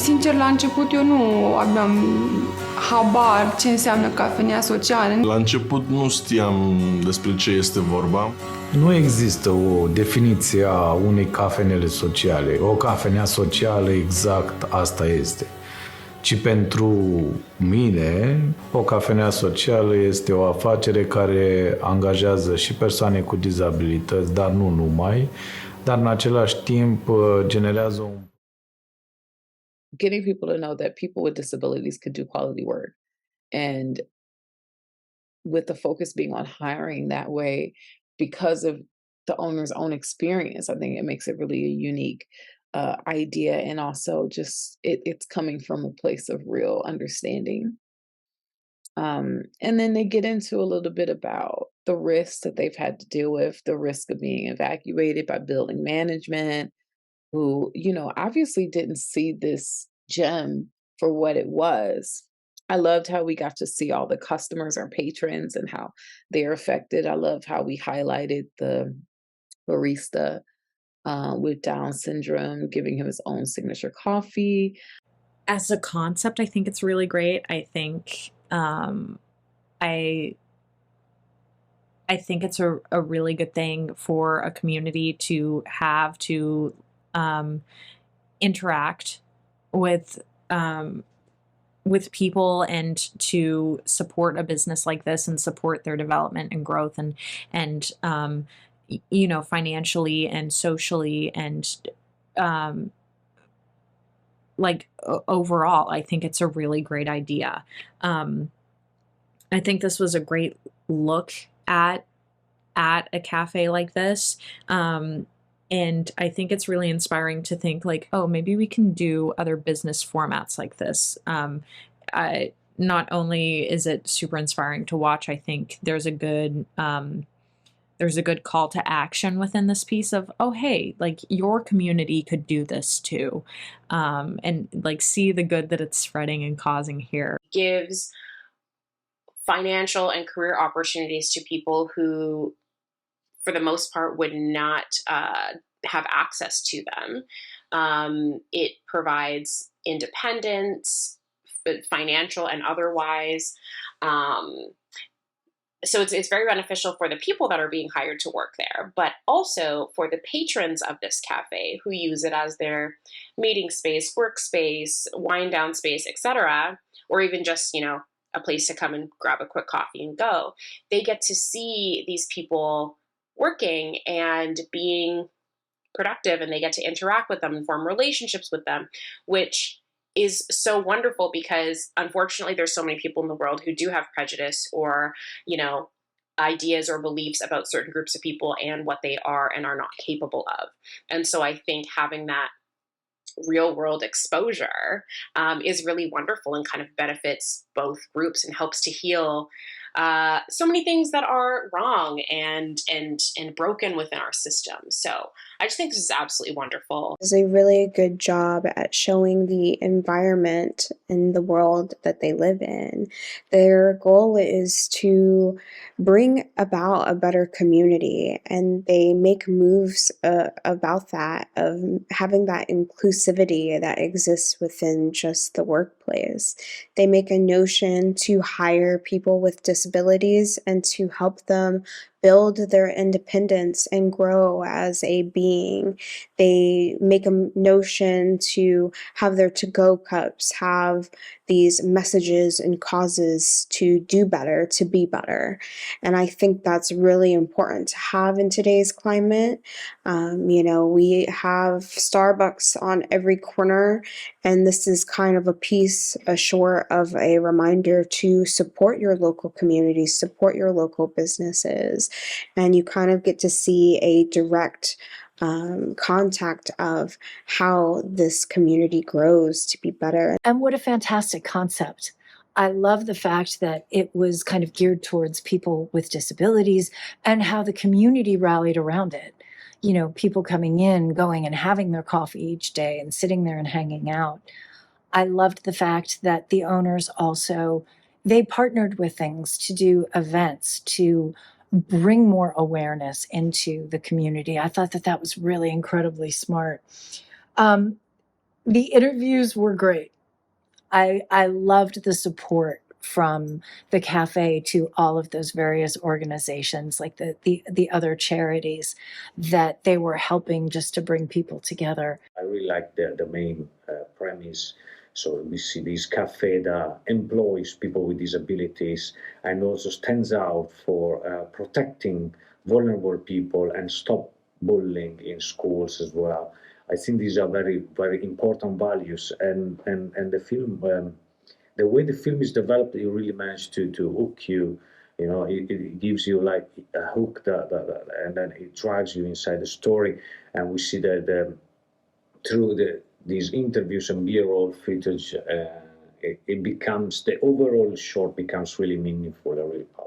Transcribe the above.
Sincer, la început eu nu aveam habar ce înseamnă cafenea socială. La început nu știam despre ce este vorba. Nu există o definiție a unei cafenele sociale. O cafenea socială exact asta este. Ci pentru mine, o cafenea socială este o afacere care angajează și persoane cu dizabilități, dar nu numai, dar în același timp generează un... Getting people to know that people with disabilities could do quality work. And with the focus being on hiring that way, because of the owner's own experience, I think it makes it really a unique idea. And also just it's coming from a place of real understanding. And then they get into a little bit about the risks that they've had to deal with, the risk of being evacuated by building management, who, obviously didn't see this gem for what it was. I loved how we got to see all the customers or patrons and how they're affected. I love how we highlighted the barista with Down syndrome, giving him his own signature coffee. As a concept, I think it's really great. I think I think it's a really good thing for a community to have to interact with people and to support a business like this and support their development and growth and financially and socially and overall, I think it's a really great idea. I think this was a great look at a cafe like this. And I think it's really inspiring to think maybe we can do other business formats like this. Not only is it super inspiring to watch, I think there's a good call to action within this piece of, oh, hey, your community could do this too. And see the good that it's spreading and causing here. Gives financial and career opportunities to people who, for the most part, would not have access to them. It provides independence, financial and otherwise. So it's very beneficial for the people that are being hired to work there, but also for the patrons of this cafe who use it as their meeting space, workspace, wind down space, etc., or even just, a place to come and grab a quick coffee and go. They get to see these people working and being productive, and they get to interact with them and form relationships with them, which is so wonderful because unfortunately there's so many people in the world who do have prejudice or, ideas or beliefs about certain groups of people and what they are and are not capable of. And so I think having that real world exposure is really wonderful and kind of benefits both groups and helps to heal so many things that are wrong and broken within our system. So I just think this is absolutely wonderful. It's a really good job at showing the environment and the world that they live in. Their goal is to bring about a better community, and they make moves about that, of having that inclusivity that exists within just the workplace. They make a notion to hire people with disabilities and to help them build their independence and grow as a being. They make a notion to have their to-go cups have these messages and causes to do better, to be better. And I think that's really important to have in today's climate. We have Starbucks on every corner, and this is kind of a piece short of a reminder to support your local communities, support your local businesses. And you kind of get to see a direct contact of how this community grows to be better. And what a fantastic concept. I love the fact that it was kind of geared towards people with disabilities and how the community rallied around it. People coming in, going and having their coffee each day and sitting there and hanging out. I loved the fact that the owners also, they partnered with things to do events, to bring more awareness into the community. I thought that was really incredibly smart. The interviews were great. I loved the support from the cafe to all of those various organizations, like the other charities, that they were helping just to bring people together. I really like the main premise. So we see this cafe that employs people with disabilities and also stands out for protecting vulnerable people and stop bullying in schools as well. I think these are very, very important values, and the film, the way the film is developed, it really managed to hook you. You know, it gives you like a hook and then it drives you inside the story. And we see that through these interviews and B-roll footage, it becomes, the overall short becomes really meaningful and really powerful.